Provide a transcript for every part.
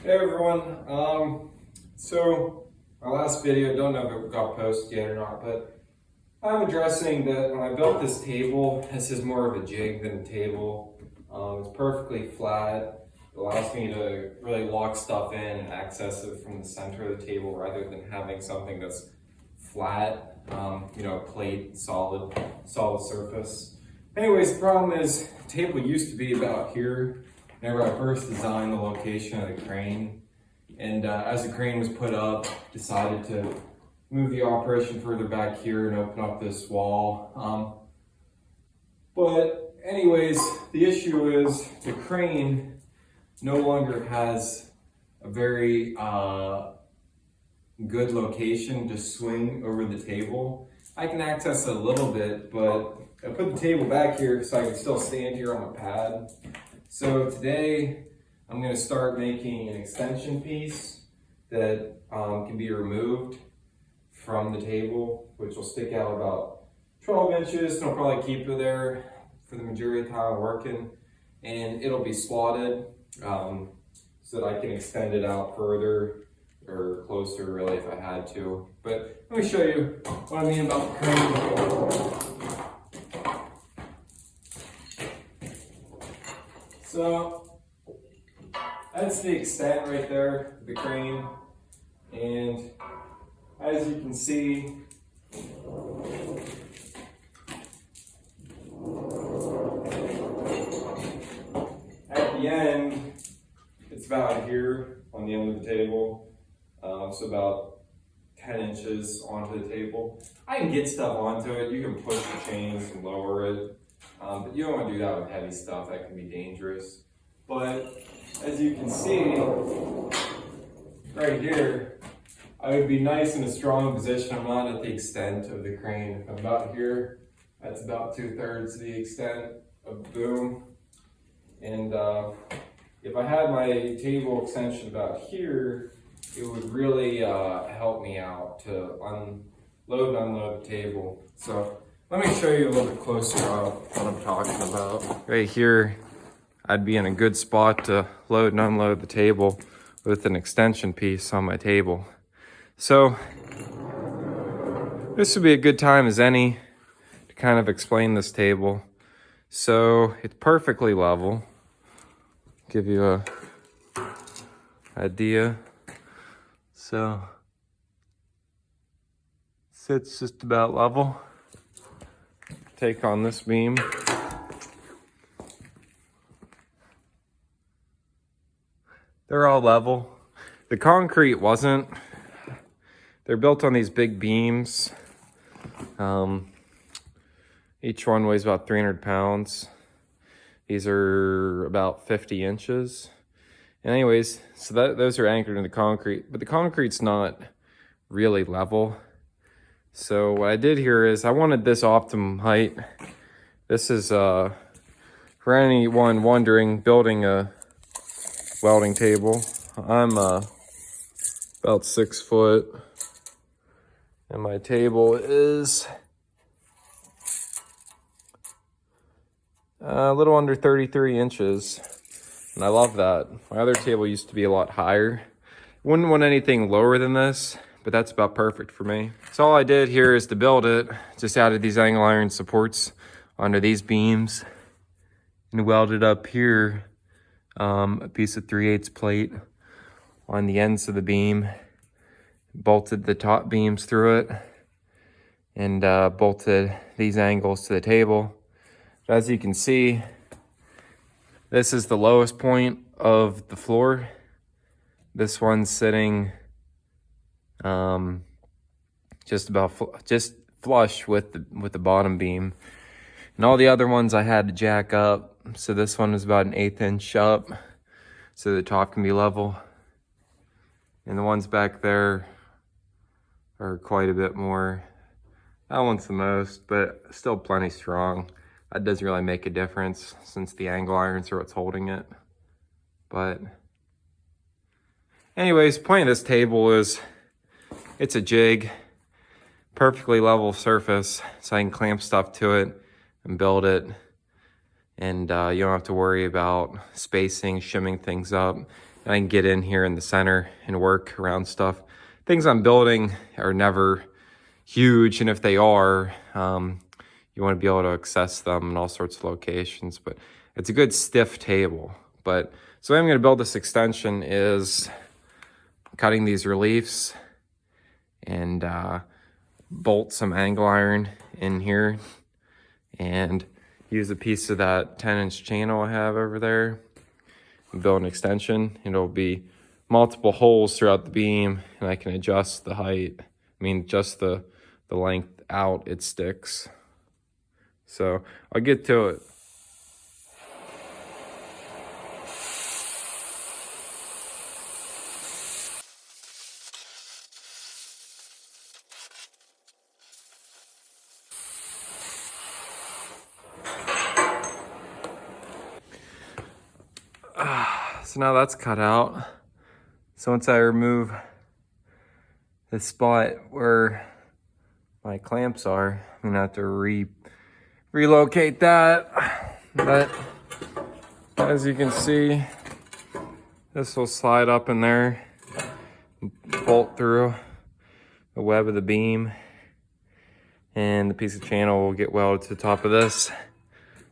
Hey everyone, so my last video, don't know if it got posted yet or not, but I'm addressing that when I built this table, this is more of a jig than a table. It's perfectly flat. It allows me to really lock stuff in and access it from the center of the table rather than having something that's flat, a plate, solid surface. Anyways, the problem is the table used to be about here. Whenever I first designed the location of the crane, and as the crane was put up, decided to move the operation further back here and open up this wall. But anyways, the issue is the crane no longer has a very good location to swing over the table. I can access it a little bit, but I put the table back here so I can still stand here on my pad. So today I'm going to start making an extension piece that can be removed from the table, which will stick out about 12 inches, and I'll probably keep it there for the majority of the time I'm working. And it'll be slotted so that I can extend it out further or closer really if I had to. But let me show you what I mean about the crane. So that's the extent right there of the crane, and as you can see, at the end, it's about here on the end of the table, so about 10 inches onto the table. I can get stuff onto it. You can push the chains and lower it. But you don't want to do that with heavy stuff, that can be dangerous. But as you can see, right here, I would be nice in a strong position. I'm not at the extent of the crane. If I'm about here, that's about 2/3 of the extent of the boom. And if I had my table extension about here, it would really help me out to unload and unload the table. So let me show you a little bit closer what I'm talking about. Right here, I'd be in a good spot to load and unload the table with an extension piece on my table. So this would be a good time as any to kind of explain this table. So it's perfectly level. Give you a idea. So sits just about level. Take on this beam. They're all level. The concrete wasn't. They're built on these big beams. Each one weighs about 300 pounds. These are about 50 inches. And anyways, so those are anchored in the concrete, but the concrete's not really level. So what I did here is I wanted this optimum height. This is, for anyone wondering, building a welding table. I'm about 6 foot, and my table is a little under 33 inches, and I love that. My other table used to be a lot higher. Wouldn't want anything lower than this, but that's about perfect for me. So all I did here is to build it, just added these angle iron supports onto these beams and welded up here a piece of 3/8 plate on the ends of the beam, bolted the top beams through it, and bolted these angles to the table. As you can see, this is the lowest point of the floor. This one's sitting just flush with the bottom beam, and all the other ones I had to jack up. So this one is about an 1/8 inch up, so the top can be level, and the ones back there are quite a bit more. That one's the most, but still plenty strong. That doesn't really make a difference since the angle irons are what's holding it. But anyways, point of this table is it's a jig, perfectly level surface, so I can clamp stuff to it and build it. And you don't have to worry about spacing, shimming things up. and I can get in here in the center and work around stuff. Things I'm building are never huge, and if they are, you want to be able to access them in all sorts of locations, but it's a good stiff table. But so the way I'm going to build this extension is cutting these reliefs and bolt some angle iron in here and use a piece of that 10-inch channel I have over there and build an extension. It'll be multiple holes throughout the beam, and I can adjust the height. Just the length out it sticks. So I'll get to it. So now that's cut out. So once I remove the spot where my clamps are, I'm gonna have to relocate that. But as you can see, this will slide up in there, bolt through the web of the beam, and the piece of channel will get welded to the top of this.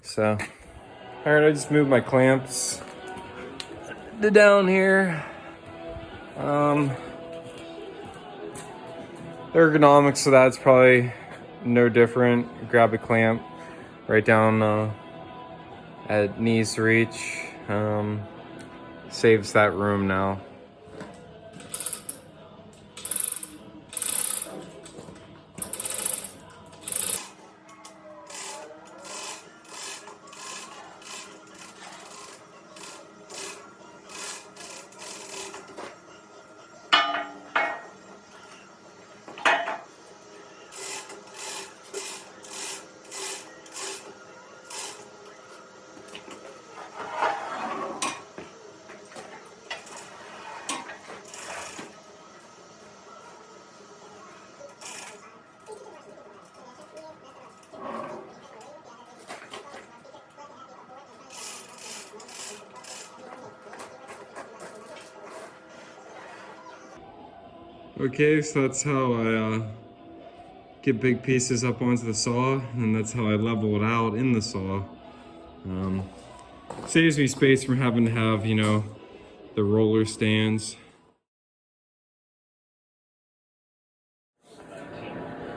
So, all right, I just moved my clamps to down here. The ergonomics of that's probably no different. Grab a clamp right down at knees reach. Saves that room now. Okay, so that's how I get big pieces up onto the saw, and that's how I level it out in the saw. Saves me space from having to have, the roller stands.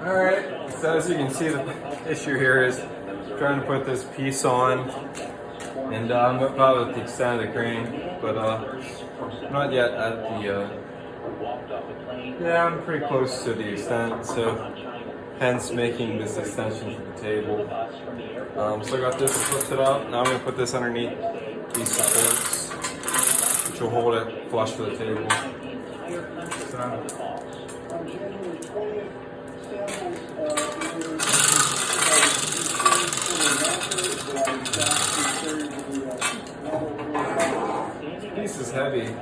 All right, so as you can see, the issue here is trying to put this piece on, and I'm about at the extent of the crane, but not yet at the, yeah, I'm pretty close to the extent, so hence making this extension for the table. So I got this lifted up. Now I'm going to put this underneath these supports, which will hold it flush to the table. This piece is heavy.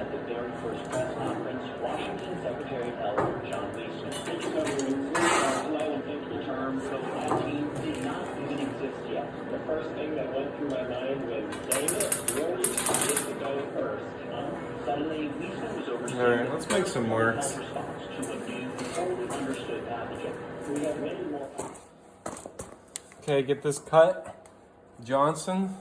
Alright, let's make some works. Okay, get this cut. Johnson.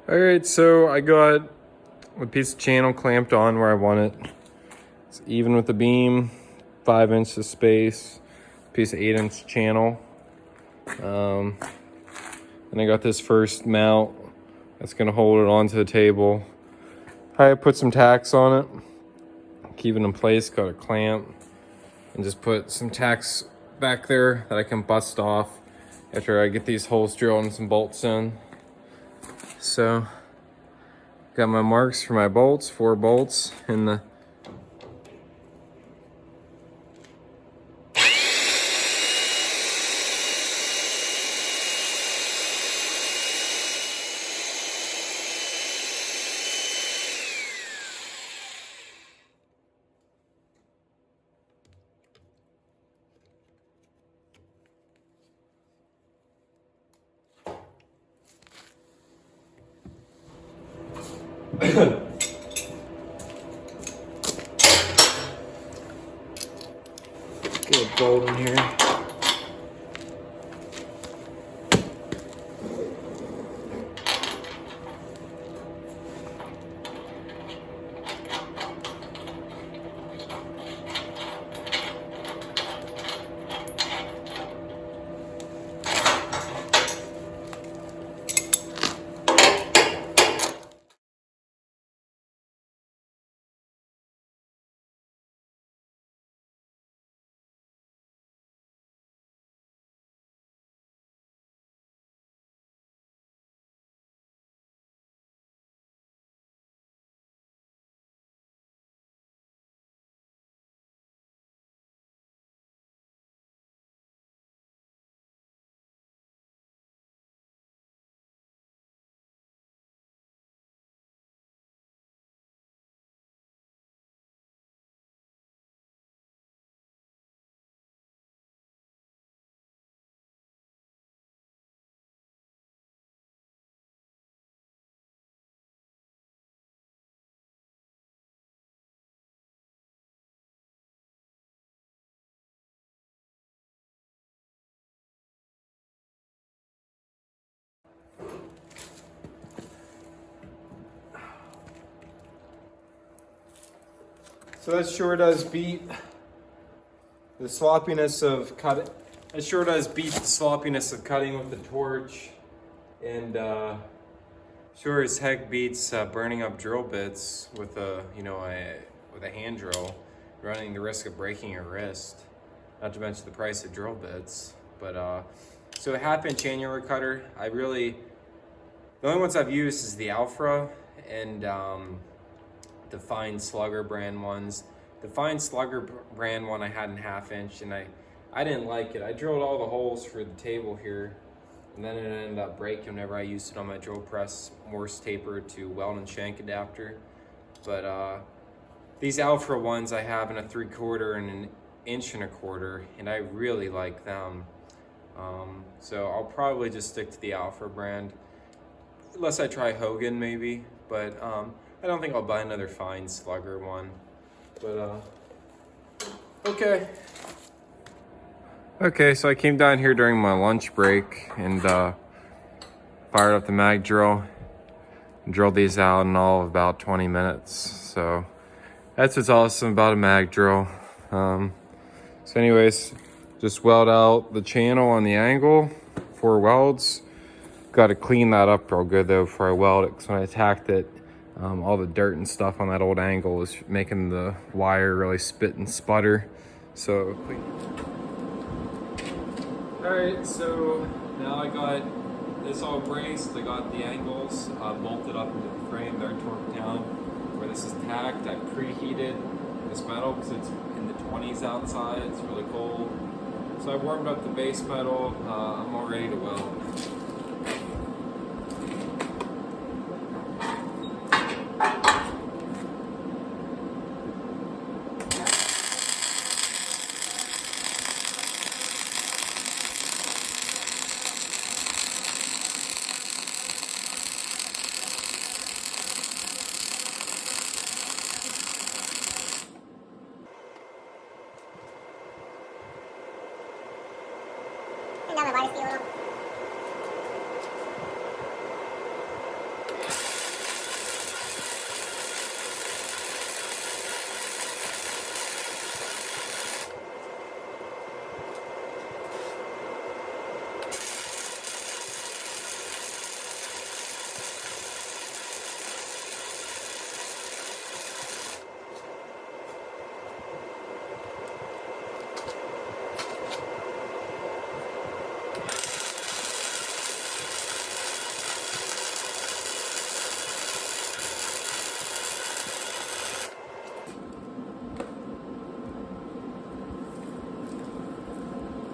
All right, so I got a piece of channel clamped on where I want it. It's even with the beam, 5 inches space, piece of 8-inch channel. And I got this first mount that's gonna hold it onto the table. I put some tacks on it, keep it in place, got a clamp, and just put some tacks back there that I can bust off after I get these holes drilled and some bolts in. So, got my marks for my bolts, 4 bolts in the Get a bolt in here. So that sure does beat the sloppiness of cutting. It sure does beat the sloppiness of cutting with the torch, and sure as heck beats burning up drill bits with a with a hand drill, running the risk of breaking your wrist. Not to mention the price of drill bits. But so a 1/2-inch annular cutter. The only ones I've used is the Alpha and the Fine Slugger brand ones. The Fine Slugger brand one I had in 1/2-inch, and I didn't like it. I drilled all the holes for the table here, and then it ended up breaking whenever I used it on my drill press Morse taper to Welding shank adapter. But these Alpha ones I have in a 3/4 and an 1.25 inch, and I really like them. So I'll probably just stick to the Alpha brand, unless I try Hogan maybe. But I don't think I'll buy another Fine Slugger one. But okay. Okay, so I came down here during my lunch break and fired up the mag drill and drilled these out in all of about 20 minutes. So that's what's awesome about a mag drill. So anyways, just weld out the channel on the angle, 4 welds. Got to clean that up real good though before I weld it, because when I attacked it, all the dirt and stuff on that old angle was making the wire really spit and sputter. So alright, so now I got this all braced. I got the angles bolted up into the frame. They're torqued down. Where this is tacked, I preheated this metal because it's in the 20s outside. It's really cold. So I warmed up the base metal. I'm all ready to weld.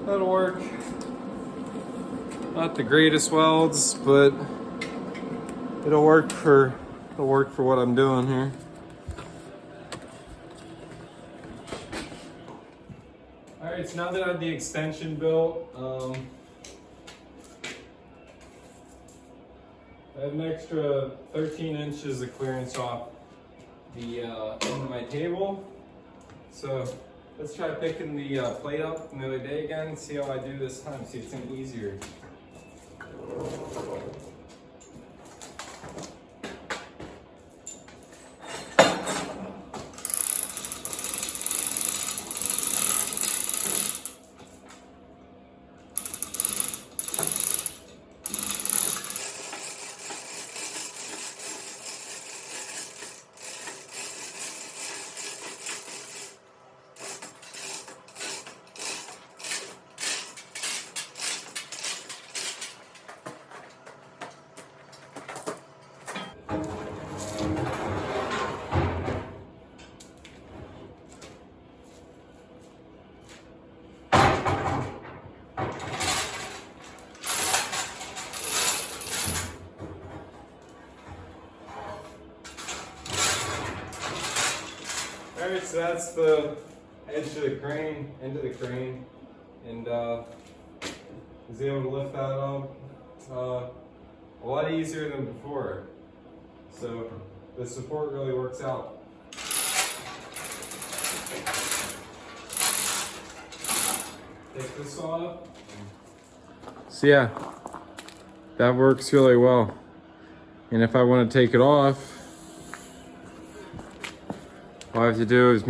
That'll work. Not the greatest welds, but it'll work for what I'm doing here. All right, so now that I have the extension built, I have an extra 13 inches of clearance off the end of my table. So let's try picking the plate up from the other day again and see how I do this time, see if it's any easier. Alright, so that's the edge of the crane, end of the crane, and was able to lift that up a lot easier than before. So the support really works out. Take this off. So yeah, that works really well. And if I want to take it off, all I have to do is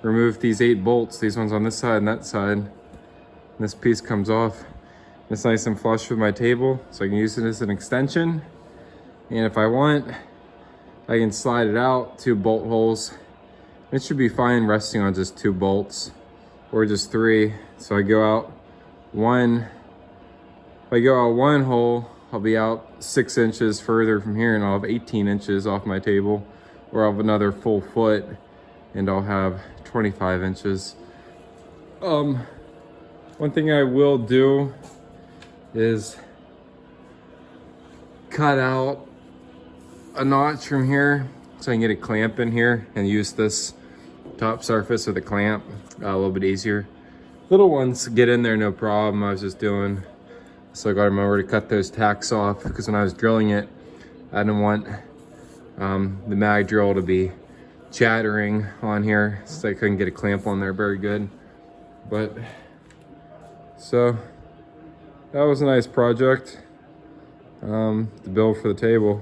remove these 8 bolts, these ones on this side and that side. And this piece comes off. It's nice and flush with my table, so I can use it as an extension. And if I want, I can slide it out 2 bolt holes. It should be fine resting on just 2 bolts or just 3. So I go out one. If I go out 1 hole, I'll be out 6 inches further from here, and I'll have 18 inches off my table. Or I'll have another full foot, and I'll have 25 inches. One thing I will do is cut out a notch from here so I can get a clamp in here and use this top surface with a clamp a little bit easier. Little ones get in there no problem. I was just doing, so I got to remember to cut those tacks off, because when I was drilling it, I didn't want the mag drill to be chattering on here, so I couldn't get a clamp on there very good. But so that was a nice project to build for the table.